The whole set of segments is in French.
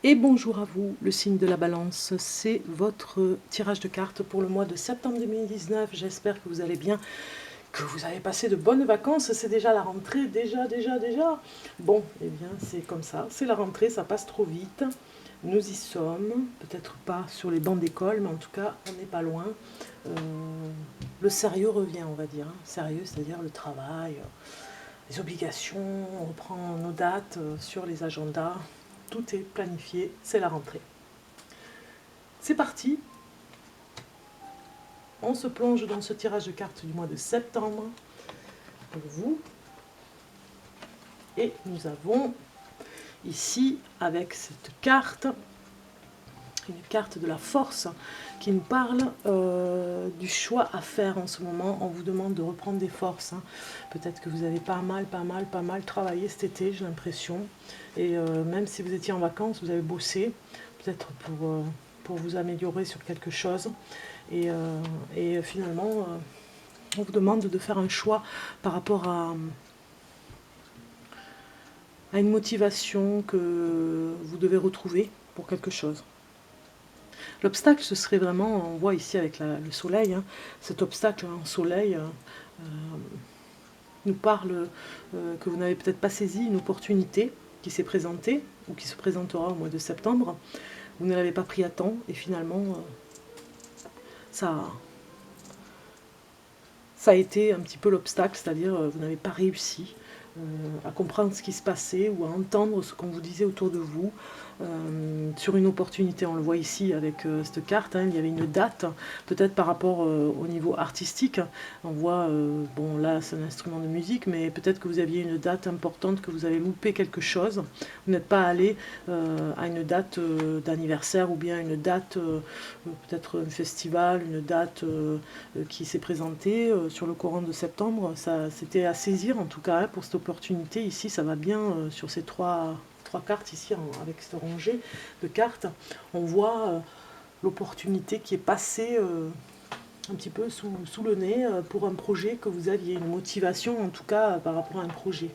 Et bonjour à vous, le signe de la balance, c'est votre tirage de cartes pour le mois de septembre 2019. J'espère que vous allez bien, que vous avez passé de bonnes vacances. C'est déjà la rentrée, déjà. Bon, eh bien c'est comme ça, c'est la rentrée, ça passe trop vite. Nous y sommes, peut-être pas sur les bancs d'école, mais en tout cas, on n'est pas loin. Euh, le sérieux revient, on va dire. Hein. Sérieux, c'est-à-dire le travail, les obligations, on reprend nos dates sur les agendas. Tout est planifié, c'est la rentrée. C'est parti, on se plonge dans ce tirage de cartes du mois de septembre pour vous. Et nous avons ici, avec cette carte, une carte de la force qui nous parle du choix à faire en ce moment. On vous demande de reprendre des forces. Hein. Peut-être que vous avez pas mal travaillé cet été, j'ai l'impression. Et même si vous étiez en vacances, vous avez bossé, peut-être pour vous améliorer sur quelque chose. Et finalement, on vous demande de faire un choix par rapport à une motivation que vous devez retrouver pour quelque chose. L'obstacle, ce serait vraiment, on voit ici avec le soleil, hein, cet obstacle en soleil nous parle que vous n'avez peut-être pas saisi une opportunité qui s'est présentée ou qui se présentera au mois de septembre. Vous ne l'avez pas pris à temps et finalement, ça a été un petit peu l'obstacle, c'est-à-dire vous n'avez pas réussi à comprendre ce qui se passait ou à entendre ce qu'on vous disait autour de vous sur une opportunité. On le voit ici avec cette carte, hein, il y avait une date, peut-être par rapport au niveau artistique. On voit, bon là c'est un instrument de musique, mais peut-être que vous aviez une date importante, que vous avez loupé quelque chose. Vous n'êtes pas allé à une date d'anniversaire ou bien une date, peut-être un festival, une date qui s'est présentée sur le courant de septembre. Ça, c'était à saisir en tout cas hein, pour cette opportunité. Ici, ça va bien sur ces trois cartes ici avec cette rangée de cartes. On voit l'opportunité qui est passée un petit peu sous le nez pour un projet que vous aviez, une motivation en tout cas par rapport à un projet.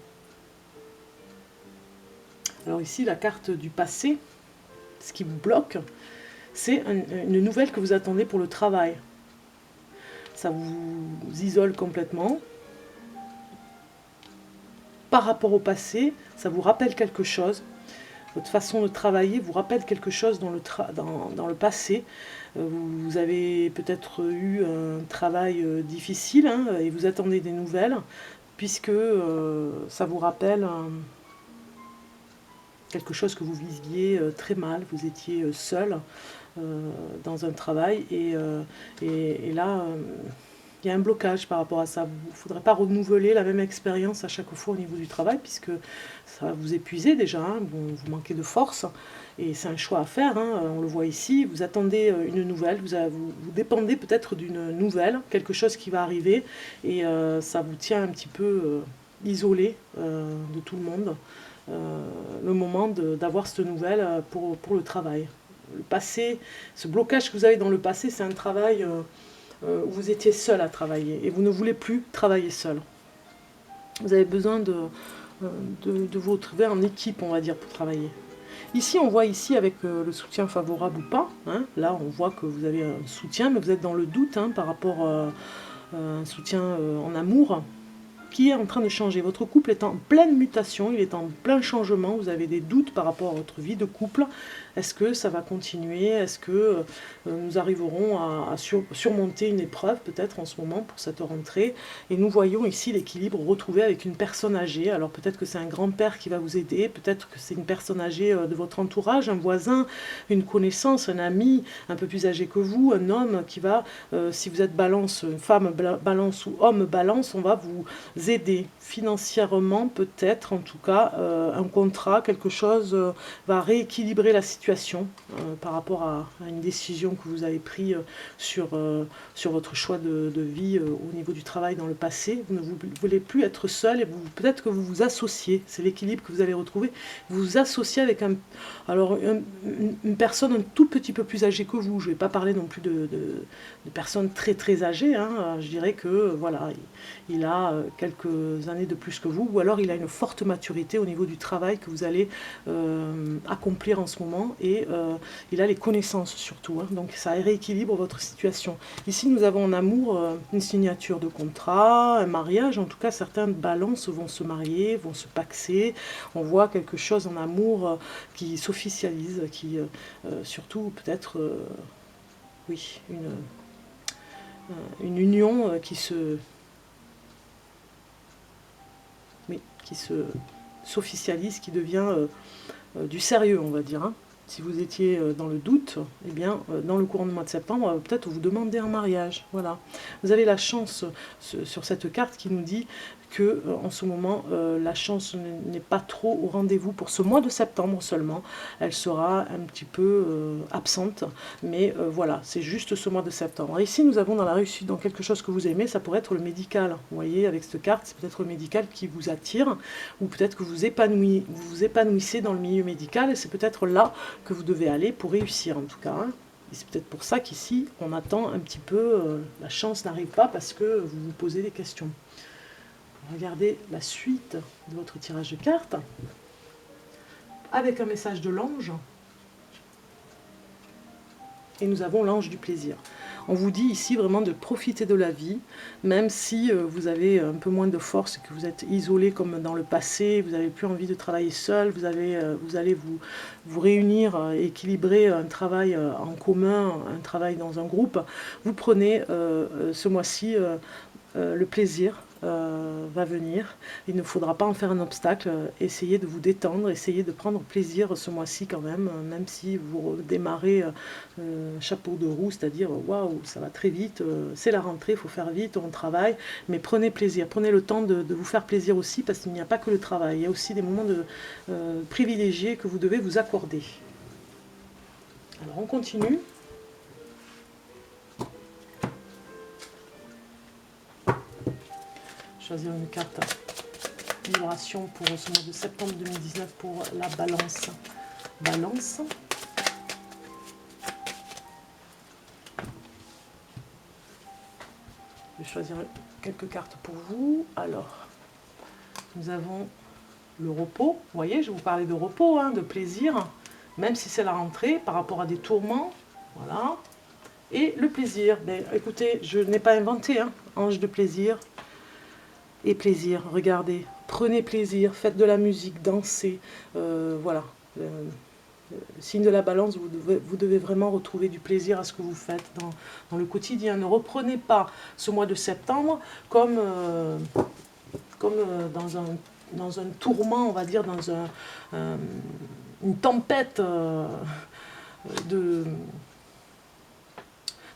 Alors ici, la carte du passé, ce qui vous bloque, c'est une nouvelle que vous attendez pour le travail. Ça vous isole complètement. Par rapport au passé, ça vous rappelle quelque chose. Votre façon de travailler vous rappelle quelque chose dans le passé. Vous avez peut-être eu un travail difficile hein, et vous attendez des nouvelles, puisque ça vous rappelle quelque chose que vous viviez très mal. Vous étiez seul dans un travail et là... il y a un blocage par rapport à ça. Il ne faudrait pas renouveler la même expérience à chaque fois au niveau du travail, puisque ça va vous épuiser déjà, hein, vous manquez de force, et c'est un choix à faire, hein, on le voit ici, vous attendez une nouvelle, vous dépendez peut-être d'une nouvelle, quelque chose qui va arriver, et ça vous tient un petit peu isolé de tout le monde, le moment d'avoir cette nouvelle pour le travail. Le passé, ce blocage que vous avez dans le passé, c'est un travail... où vous étiez seul à travailler et vous ne voulez plus travailler seul. Vous avez besoin de vous retrouver en équipe, on va dire, pour travailler. Ici, on voit ici avec le soutien favorable ou pas. Hein, là, on voit que vous avez un soutien, mais vous êtes dans le doute hein, par rapport à un soutien en amour qui est en train de changer. Votre couple est en pleine mutation, il est en plein changement, vous avez des doutes par rapport à votre vie de couple. Est-ce que ça va continuer? Est-ce que nous arriverons à surmonter une épreuve peut-être en ce moment pour cette rentrée? Et nous voyons ici l'équilibre retrouvé avec une personne âgée. Alors peut-être que c'est un grand-père qui va vous aider, peut-être que c'est une personne âgée de votre entourage, un voisin, une connaissance, un ami un peu plus âgé que vous, un homme qui va, si vous êtes balance, femme balance ou homme balance, on va vous aider financièrement peut-être, en tout cas un contrat, quelque chose va rééquilibrer la situation par rapport à une décision que vous avez prise sur votre choix de vie au niveau du travail dans le passé. Vous ne voulez plus être seul et peut-être que vous vous associez, c'est l'équilibre que vous allez retrouver, vous vous associez avec une personne un tout petit peu plus âgée que vous. Je ne vais pas parler non plus de personnes très très âgées, hein. Je dirais que voilà, il a quelques années de plus que vous, ou alors il a une forte maturité au niveau du travail que vous allez accomplir en ce moment, et il a les connaissances surtout, hein, donc ça rééquilibre votre situation. Ici nous avons en amour une signature de contrat, un mariage, en tout cas certaines balances vont se marier, vont se paxer, on voit quelque chose en amour qui s'officialise, qui surtout peut-être, oui, une union qui s'officialise, qui devient du sérieux, on va dire, hein. Si vous étiez dans le doute, eh bien, dans le courant du mois de septembre, peut-être vous demandez un mariage. Voilà. Vous avez la chance sur cette carte qui nous dit que en ce moment, la chance n'est pas trop au rendez-vous pour ce mois de septembre seulement. Elle sera un petit peu absente, mais voilà, c'est juste ce mois de septembre. Et ici, nous avons dans la réussite, dans quelque chose que vous aimez, ça pourrait être le médical. Vous voyez, avec cette carte, c'est peut-être le médical qui vous attire, ou peut-être que vous vous épanouissez dans le milieu médical, et c'est peut-être là que vous devez aller pour réussir en tout cas, hein. Et c'est peut-être pour ça qu'ici, on attend un petit peu, la chance n'arrive pas parce que vous vous posez des questions. Regardez la suite de votre tirage de cartes, avec un message de l'ange, et nous avons l'ange du plaisir. On vous dit ici vraiment de profiter de la vie, même si vous avez un peu moins de force, que vous êtes isolé comme dans le passé, vous n'avez plus envie de travailler seul, vous allez vous réunir, équilibrer un travail en commun, un travail dans un groupe. Vous prenez ce mois-ci le plaisir va venir, il ne faudra pas en faire un obstacle, essayez de vous détendre, essayez de prendre plaisir ce mois-ci quand même si vous démarrez chapeau de roue, c'est-à-dire waouh, ça va très vite, c'est la rentrée, il faut faire vite, on travaille, mais prenez plaisir, prenez le temps de vous faire plaisir aussi, parce qu'il n'y a pas que le travail, il y a aussi des moments privilégiés que vous devez vous accorder. Alors on continue. Choisir une carte vibration pour ce mois de septembre 2019 pour la balance. Balance. Je vais choisir quelques cartes pour vous. Alors, nous avons le repos. Vous voyez, je vous parlais de repos, hein, de plaisir, même si c'est la rentrée par rapport à des tourments. Voilà. Et le plaisir. Ben, écoutez, je n'ai pas inventé, hein, ange de plaisir. Et plaisir, regardez, prenez plaisir, faites de la musique, dansez, voilà. Signe de la balance, vous devez vraiment retrouver du plaisir à ce que vous faites dans le quotidien. Ne reprenez pas ce mois de septembre comme, dans un tourment, on va dire, dans une tempête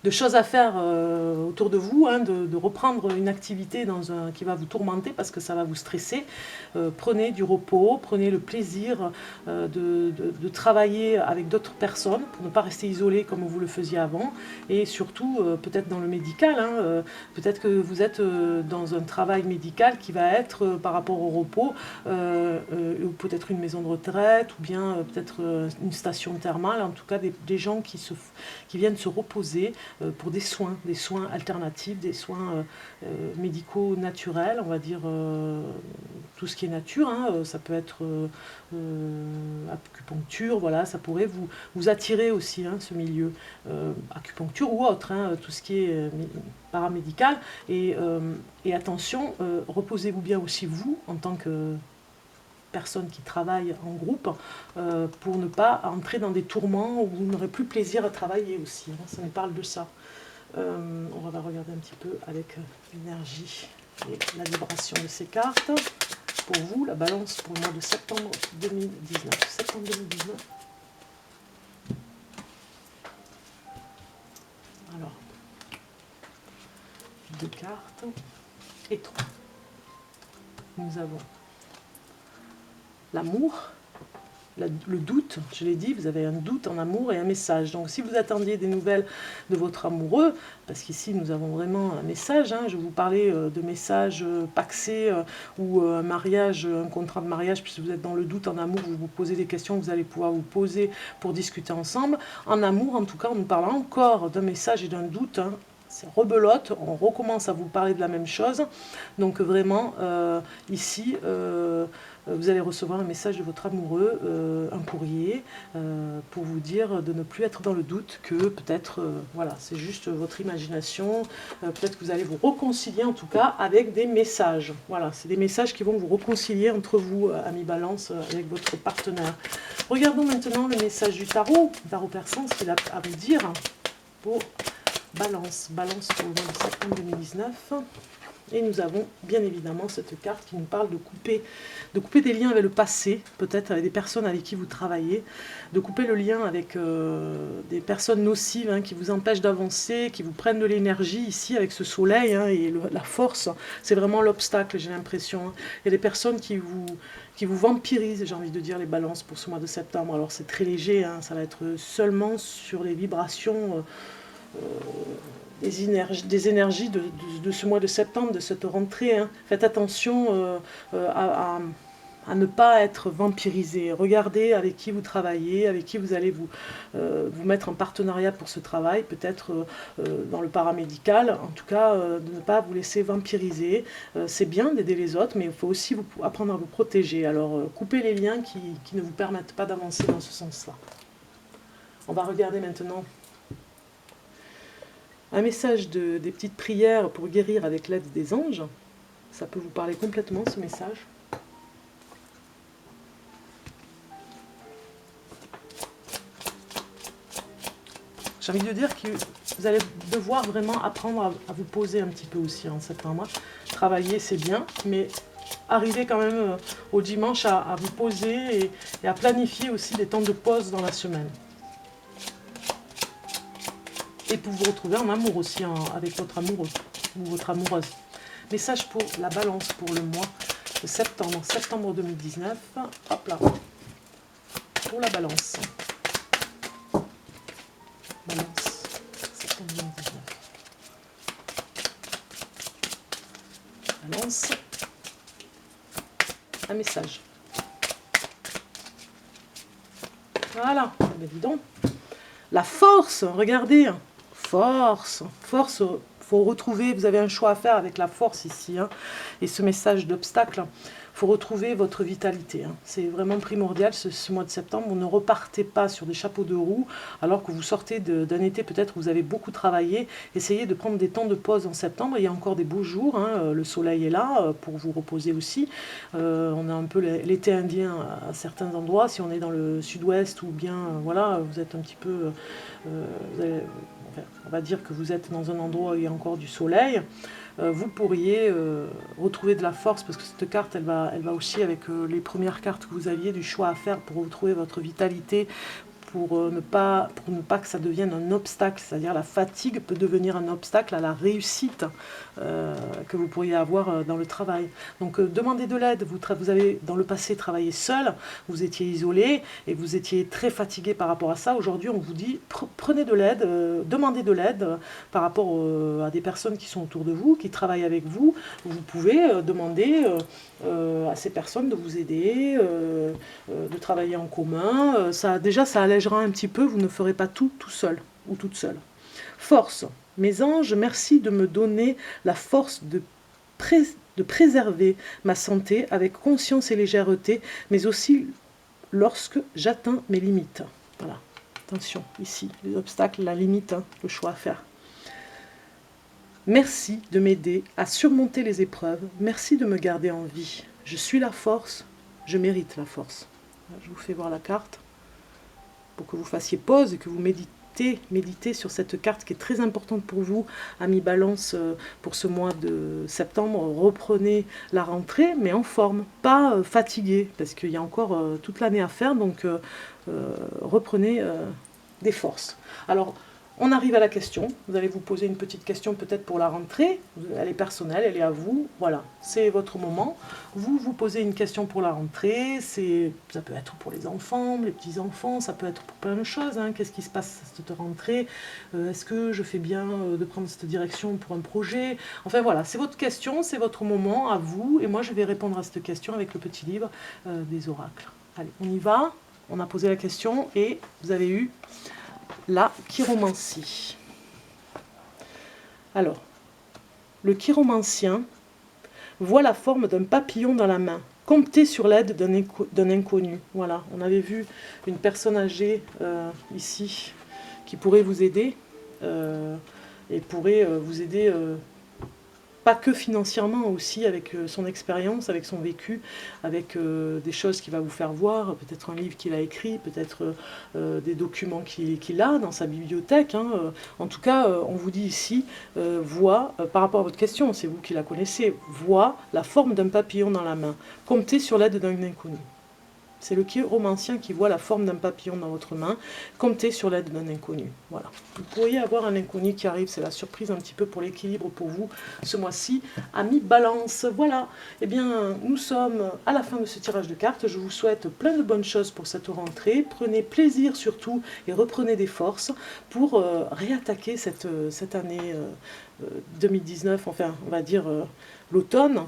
de choses à faire autour de vous, hein, de reprendre une activité qui va vous tourmenter parce que ça va vous stresser. Prenez du repos, prenez le plaisir de travailler avec d'autres personnes pour ne pas rester isolé comme vous le faisiez avant, et surtout peut-être dans le médical, hein, peut-être que vous êtes dans un travail médical qui va être par rapport au repos, ou peut-être une maison de retraite, ou bien peut-être une station thermale, en tout cas des gens qui viennent se reposer pour des soins alternatifs, des soins médicaux naturels, on va dire tout ce qui est nature, hein, ça peut être acupuncture, voilà, ça pourrait vous attirer aussi, hein, ce milieu, acupuncture ou autre, hein, tout ce qui est paramédical, et attention, reposez-vous bien aussi vous, en tant que personnes qui travaillent en groupe, pour ne pas entrer dans des tourments où vous n'aurez plus plaisir à travailler aussi, hein, ça nous parle de ça. On va regarder un petit peu avec l'énergie et la vibration de ces cartes. Pour vous, la balance pour le mois de septembre 2019. Septembre 2019. Alors, 2 cartes et 3. Nous avons l'amour, le doute, je l'ai dit, vous avez un doute en amour et un message. Donc si vous attendiez des nouvelles de votre amoureux, parce qu'ici nous avons vraiment un message, hein, je vous parlais de messages paxés, ou un mariage, un contrat de mariage, puisque vous êtes dans le doute en amour, vous vous posez des questions, vous allez pouvoir vous poser pour discuter ensemble. En amour, en tout cas, on nous parle encore d'un message et d'un doute, hein, c'est rebelote, on recommence à vous parler de la même chose. Donc vraiment, ici, vous allez recevoir un message de votre amoureux, un courrier, pour vous dire de ne plus être dans le doute, que peut-être, voilà, c'est juste votre imagination, peut-être que vous allez vous réconcilier en tout cas avec des messages. Voilà, c'est des messages qui vont vous réconcilier entre vous, amis Balance, avec votre partenaire. Regardons maintenant le message du tarot persan, ce qu'il a à vous dire pour Balance pour le mois de septembre 2019. Et nous avons bien évidemment cette carte qui nous parle de couper des liens avec le passé, peut-être avec des personnes avec qui vous travaillez, de couper le lien avec des personnes nocives, hein, qui vous empêchent d'avancer, qui vous prennent de l'énergie ici avec ce soleil, hein, et la force, c'est vraiment l'obstacle, j'ai l'impression. Hein. Il y a des personnes qui vous vampirisent, j'ai envie de dire, les balances pour ce mois de septembre. Alors c'est très léger, hein, ça va être seulement sur les vibrations des énergies de ce mois de septembre, de cette rentrée. Hein. Faites attention à ne pas être vampirisé. Regardez avec qui vous travaillez, avec qui vous allez vous mettre en partenariat pour ce travail, peut-être dans le paramédical. En tout cas, de ne pas vous laisser vampiriser. C'est bien d'aider les autres, mais il faut aussi apprendre à vous protéger. Alors, coupez les liens qui ne vous permettent pas d'avancer dans ce sens-là. On va regarder maintenant un message des petites prières pour guérir avec l'aide des anges. Ça peut vous parler complètement, ce message. J'ai envie de dire que vous allez devoir vraiment apprendre à vous poser un petit peu aussi en septembre. Travailler, c'est bien, mais arrivez quand même au dimanche à vous poser et à planifier aussi des temps de pause dans la semaine. Et pour vous retrouver en amour aussi, avec votre amoureux ou votre amoureuse. Message pour la Balance pour le mois de septembre 2019. Hop là. Pour la Balance. Balance, septembre 2019. Balance. Un message. Voilà. Mais dis donc. La force, regardez. Force, faut retrouver, vous avez un choix à faire avec la force ici, hein, et ce message d'obstacle, faut retrouver votre vitalité, hein. C'est vraiment primordial ce mois de septembre. Vous ne repartez pas sur des chapeaux de roue alors que vous sortez d'un été peut-être où vous avez beaucoup travaillé. Essayez de prendre des temps de pause en septembre, il y a encore des beaux jours, hein, le soleil est là pour vous reposer aussi. On a un peu l'été indien à certains endroits, si on est dans le sud-ouest ou bien, voilà, vous êtes un petit peu... on va dire que vous êtes dans un endroit où il y a encore du soleil, vous pourriez retrouver de la force, parce que cette carte, elle va aussi avec les premières cartes que vous aviez, du choix à faire pour retrouver votre vitalité, pour ne pas que ça devienne un obstacle, c'est-à-dire la fatigue peut devenir un obstacle à la réussite que vous pourriez avoir dans le travail. Donc demandez de l'aide, vous avez dans le passé travaillé seul, vous étiez isolé et vous étiez très fatigué par rapport à ça. Aujourd'hui on vous dit prenez de l'aide, demandez de l'aide par rapport à des personnes qui sont autour de vous, qui travaillent avec vous. Vous pouvez demander à ces personnes de vous aider, de travailler en commun. Déjà ça allègera un petit peu, vous ne ferez pas tout seul ou toute seule. Force. Mes anges, merci de me donner la force de préserver ma santé avec conscience et légèreté, mais aussi lorsque j'atteins mes limites. Voilà, attention, ici, les obstacles, la limite, hein, le choix à faire. Merci de m'aider à surmonter les épreuves, merci de me garder en vie. Je suis la force, je mérite la force. Je vous fais voir la carte pour que vous fassiez pause et que vous méditez sur cette carte qui est très importante pour vous, amis Balance, pour ce mois de septembre. Reprenez la rentrée, mais en forme, pas fatigué, parce qu'il y a encore toute l'année à faire, donc reprenez des forces. Alors, on arrive à la question, vous allez vous poser une petite question peut-être pour la rentrée, elle est personnelle, elle est à vous, voilà, c'est votre moment. Vous vous posez une question pour la rentrée, ça peut être pour les enfants, les petits-enfants, ça peut être pour plein de choses, hein. Qu'est-ce qui se passe cette rentrée, est-ce que je fais bien de prendre cette direction pour un projet, enfin voilà, c'est votre question, c'est votre moment à vous, et moi je vais répondre à cette question avec le petit livre des oracles. Allez, on y va, on a posé la question et vous avez eu la chiromancie. Alors, le chiromancien voit la forme d'un papillon dans la main. Comptez sur l'aide d'un inconnu. Voilà, on avait vu une personne âgée ici qui pourrait vous aider et pourrait vous aider pas que financièrement, aussi avec son expérience, avec son vécu, avec des choses qu'il va vous faire voir, peut-être un livre qu'il a écrit, peut-être des documents qu'il a dans sa bibliothèque. Hein. En tout cas, on vous dit ici, voit, par rapport à votre question, c'est vous qui la connaissez, voit la forme d'un papillon dans la main. Comptez sur l'aide d'un inconnu. C'est le chiromancien qui voit la forme d'un papillon dans votre main. Comptez sur l'aide d'un inconnu. Voilà. Vous pourriez avoir un inconnu qui arrive. C'est la surprise un petit peu pour l'équilibre pour vous ce mois-ci. Amis Balance. Voilà. Eh bien, nous sommes à la fin de ce tirage de cartes. Je vous souhaite plein de bonnes choses pour cette rentrée. Prenez plaisir surtout et reprenez des forces pour réattaquer cette année 2019. Enfin, on va dire l'automne.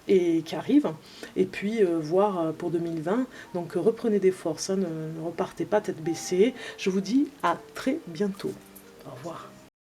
Et qui arrive, et puis voir pour 2020. Donc reprenez des forces, hein, ne repartez pas tête baissée. Je vous dis à très bientôt. Au revoir.